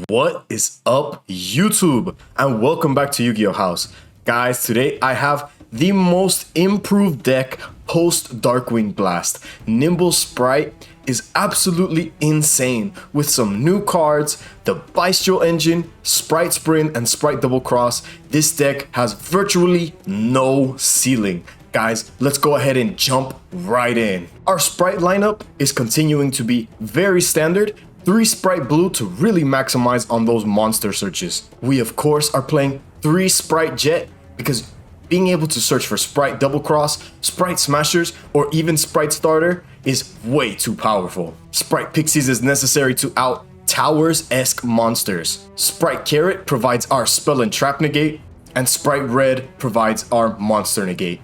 What is up, YouTube? And welcome back to Yu-Gi-Oh! House. Guys, today I have the most improved deck post Darkwing Blast. Nimble Spright is absolutely insane with some new cards, the Bystial Engine, Spright Sprint, and Spright Double Cross. This deck has virtually no ceiling. Guys, let's go ahead and jump right in. Our Spright lineup is continuing to be very standard. 3 Spright Blue to really maximize on those monster searches. We of course are playing 3 Spright Jet because being able to search for Spright Double Cross, Spright Smashers, or even Spright Starter is way too powerful. Spright Pixies is necessary to out Towers-esque monsters. Spright Carrot provides our Spell and Trap negate, and Spright Red provides our Monster negate.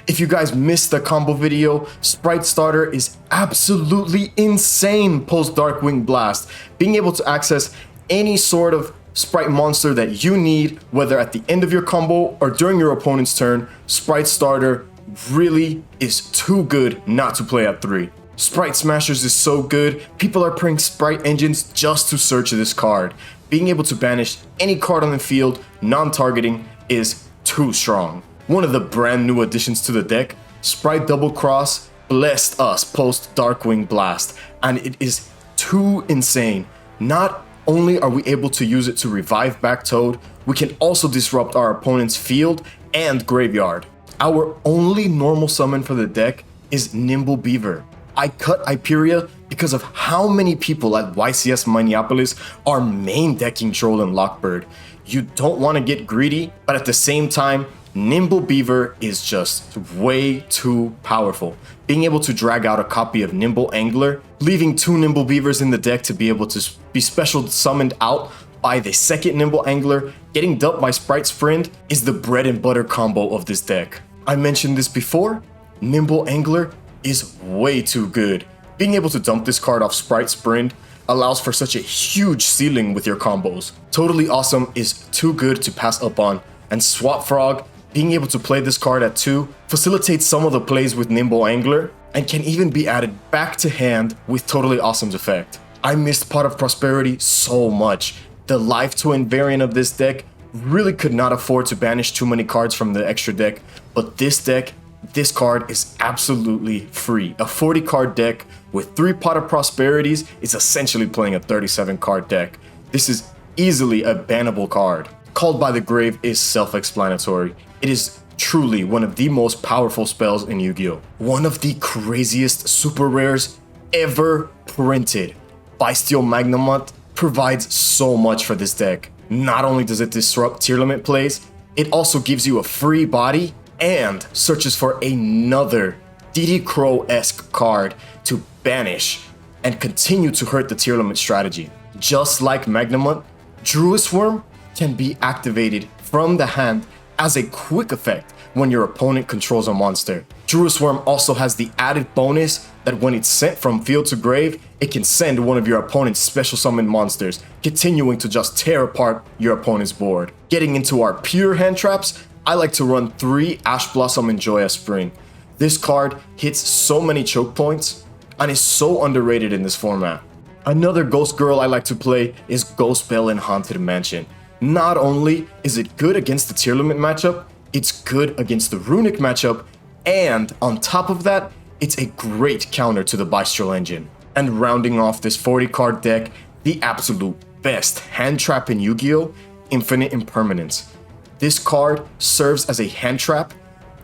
If you guys missed the combo video, Spright Starter is absolutely insane post Darkwing Blast. Being able to access any sort of Spright monster that you need, whether at the end of your combo or during your opponent's turn, Spright Starter really is too good not to play at 3. Spright Smashers is so good, people are playing Spright Engines just to search this card. Being able to banish any card on the field, non-targeting, is too strong. One of the brand new additions to the deck, Spright Double Cross, blessed us post Darkwing Blast, and it is too insane. Not only are we able to use it to revive back Toad, we can also disrupt our opponent's field and graveyard. Our only normal summon for the deck is Nimble Beaver. I cut Hyperia because of how many people at YCS Minneapolis are main decking Troll and Lockbird. You don't want to get greedy, but at the same time, Nimble Beaver is just way too powerful. Being able to drag out a copy of Nimble Angler, leaving 2 Nimble Beavers in the deck to be able to be special summoned out by the second Nimble Angler, getting dumped by Spright Sprint is the bread and butter combo of this deck. I mentioned this before, Nimble Angler is way too good. Being able to dump this card off Spright Sprint allows for such a huge ceiling with your combos. Totally Awesome is too good to pass up on, and Swap Frog, being able to play this card at 2 facilitates some of the plays with Nimble Angler and can even be added back to hand with Totally Awesome's effect. I missed Pot of Prosperity so much. The Life Twin variant of this deck really could not afford to banish too many cards from the extra deck, but this deck, this card is absolutely free. A 40 card deck with 3 Pot of Prosperities is essentially playing a 37 card deck. This is easily a bannable card. Called by the Grave is self-explanatory. It is truly one of the most powerful spells in Yu-Gi-Oh! One of the craziest super rares ever printed. Bystial Magnamut provides so much for this deck. Not only does it disrupt Tearlament plays, it also gives you a free body and searches for another DD Crow-esque card to banish and continue to hurt the Tearlament strategy. Just like Magnamut, Druid Worm can be activated from the hand as a quick effect when your opponent controls a monster. Druid Worm also has the added bonus that when it's sent from field to grave, it can send one of your opponent's special summoned monsters, continuing to just tear apart your opponent's board. Getting into our pure hand traps, I like to run 3 Ash Blossom and Joya Spring. This card hits so many choke points and is so underrated in this format. Another Ghost Girl I like to play is Ghost Bell in Haunted Mansion. Not only is it good against the Tearlament matchup, it's good against the Runic matchup, and on top of that, it's a great counter to the Bystial Engine. And rounding off this 40 card deck, the absolute best hand trap in Yu-Gi-Oh! Infinite Impermanence. This card serves as a hand trap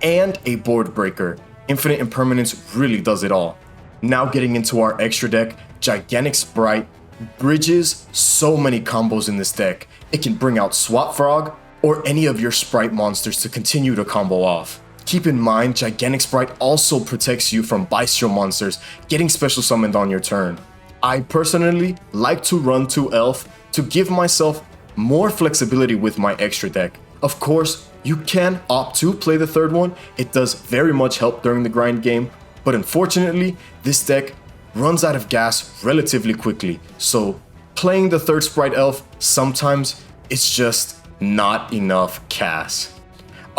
and a board breaker. Infinite Impermanence really does it all. Now getting into our extra deck, Gigantic Spright bridges so many combos in this deck. It can bring out Swap Frog or any of your Spright monsters to continue to combo off. Keep in mind, Gigantic Spright also protects you from Bystial monsters getting special summoned on your turn. I personally like to run 2 Elf to give myself more flexibility with my extra deck. Of course, you can opt to play the 3rd one. It does very much help during the grind game, but unfortunately, this deck runs out of gas relatively quickly, so playing the 3rd Spright Elf, sometimes it's just not enough CAS.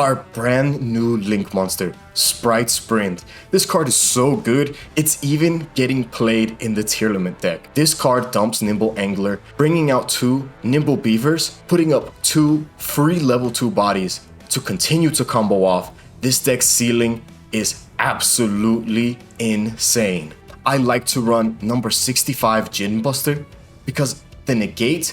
our brand new Link monster, Spright Sprint. This card is so good, it's even getting played in the Tearlament deck. This card dumps Nimble Angler, bringing out 2 Nimble Beavers, putting up 2 free level 2 bodies to continue to combo off. This deck's ceiling is absolutely insane. I like to run number 65 Gin Buster because the negate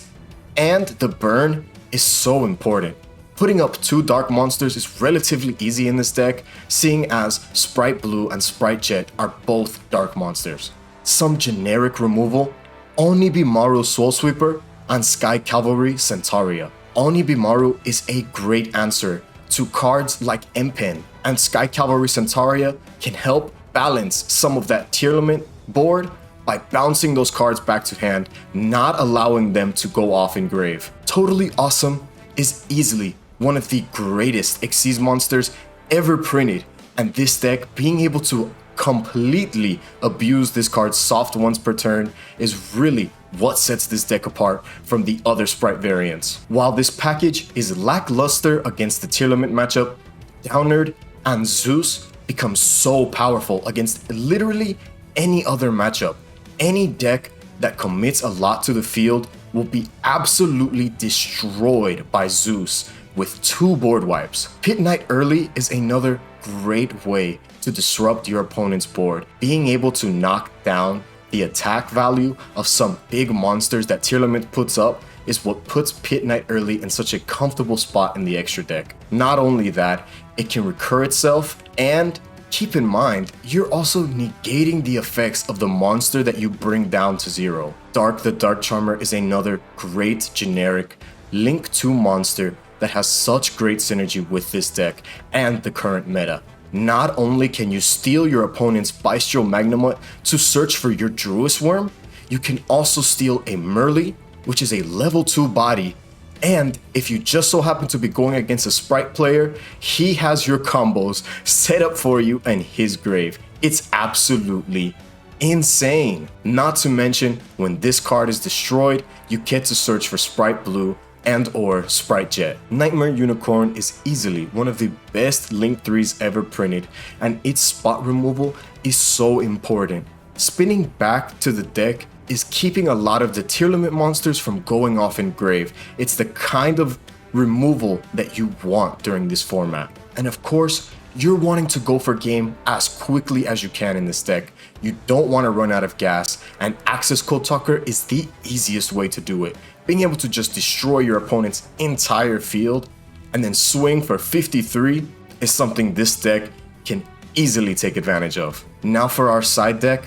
and the burn is so important. Putting up 2 dark monsters is relatively easy in this deck, seeing as Spright Blue and Spright Jet are both dark monsters. Some generic removal, Onibimaru Soul Sweeper and Sky Cavalry Centauria. Onibimaru is a great answer to cards like Empen, and Sky Cavalry Centauria can help balance some of that Tearlament board by bouncing those cards back to hand, not allowing them to go off in grave. Totally Awesome is easily one of the greatest Xyz monsters ever printed, and this deck being able to completely abuse this card's soft ones per turn is really what sets this deck apart from the other Spright variants. While this package is lackluster against the Tearlament matchup, Downerd and Zeus become so powerful against literally any other matchup. Any deck that commits a lot to the field will be absolutely destroyed by Zeus with 2 board wipes. Pit Knight early is another great way to disrupt your opponent's board. Being able to knock down the attack value of some big monsters that Tearlament puts up is what puts Pit Knight early in such a comfortable spot in the extra deck. Not only that, it can recur itself, and keep in mind, you're also negating the effects of the monster that you bring down to 0. Dark the Dark Charmer is another great generic Link 2 monster that has such great synergy with this deck and the current meta. Not only can you steal your opponent's Bystial Magnemite to search for your Druis Worm, you can also steal a Merly, which is a level 2 body, and if you just so happen to be going against a Spright player, he has your combos set up for you in his grave. It's absolutely insane. Not to mention, when this card is destroyed, you get to search for Spright Blue and or Spright Jet. Nightmare Unicorn is easily one of the best Link 3s ever printed, and its spot removal is so important. Spinning back to the deck is keeping a lot of the Tearlament monsters from going off in grave. It's the kind of removal that you want during this format. And of course, you're wanting to go for game as quickly as you can in this deck. You don't want to run out of gas, and Access Code Talker is the easiest way to do it. Being able to just destroy your opponent's entire field and then swing for 53 is something this deck can easily take advantage of. Now for our side deck.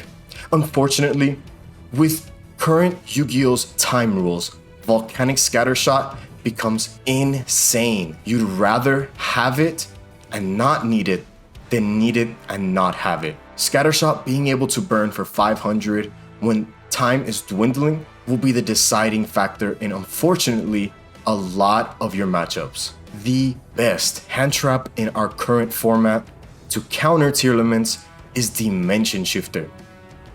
Unfortunately, with current Yu-Gi-Oh's time rules, Volcanic Scattershot becomes insane. You'd rather have it and not need it than need it and not have it. Scattershot being able to burn for 500 when time is dwindling will be the deciding factor in, unfortunately, a lot of your matchups. The best hand trap in our current format to counter Tearlaments is Dimension Shifter.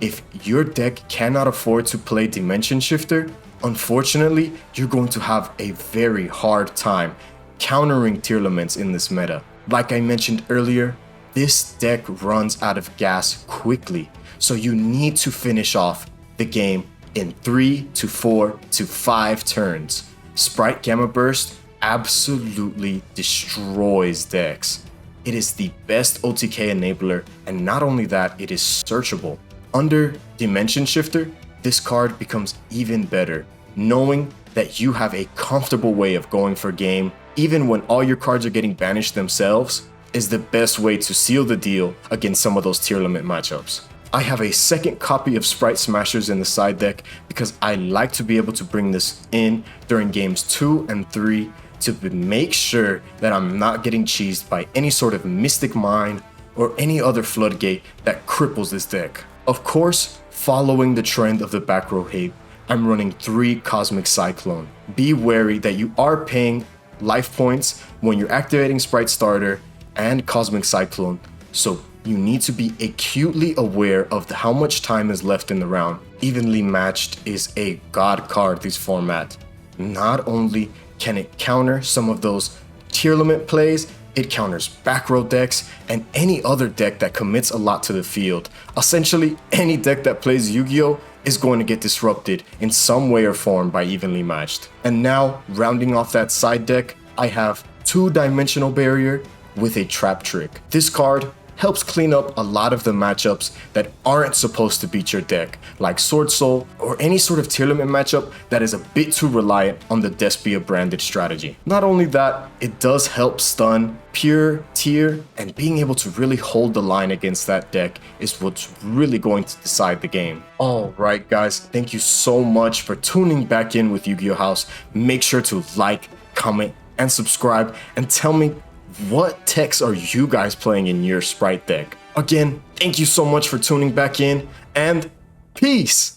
If your deck cannot afford to play Dimension Shifter, unfortunately, you're going to have a very hard time countering Tearlaments in this meta. Like I mentioned earlier, this deck runs out of gas quickly, so you need to finish off the game in 3 to 4 to 5 turns. Spright Gamma Burst absolutely destroys decks. It is the best OTK enabler, and not only that, it is searchable. Under Dimension Shifter, this card becomes even better, knowing that you have a comfortable way of going for game, even when all your cards are getting banished themselves, is the best way to seal the deal against some of those Tearlament matchups. I have a second copy of Spright Smashers in the side deck because I like to be able to bring this in during games 2 and 3 to make sure that I'm not getting cheesed by any sort of Mystic Mine or any other floodgate that cripples this deck. Of course, following the trend of the back row hate, I'm running 3 Cosmic Cyclone. Be wary that you are paying life points when you're activating Spright Starter and Cosmic Cyclone, so you need to be acutely aware of how much time is left in the round. Evenly Matched is a god card this format. Not only can it counter some of those Tearlament plays, it counters back row decks and any other deck that commits a lot to the field. Essentially, any deck that plays Yu-Gi-Oh! Is going to get disrupted in some way or form by Evenly Matched. And now, rounding off that side deck, I have 2-Dimensional Barrier with a Trap Trick. This card helps clean up a lot of the matchups that aren't supposed to beat your deck, like Sword Soul or any sort of tier limit matchup that is a bit too reliant on the Despia branded strategy. Not only that, it does help stun, pure, tier, and being able to really hold the line against that deck is what's really going to decide the game. Alright guys, thank you so much for tuning back in with Yu-Gi-Oh! House. Make sure to like, comment, and subscribe, and tell me what techs are you guys playing in your Spright deck? Again, thank you so much for tuning back in, and peace!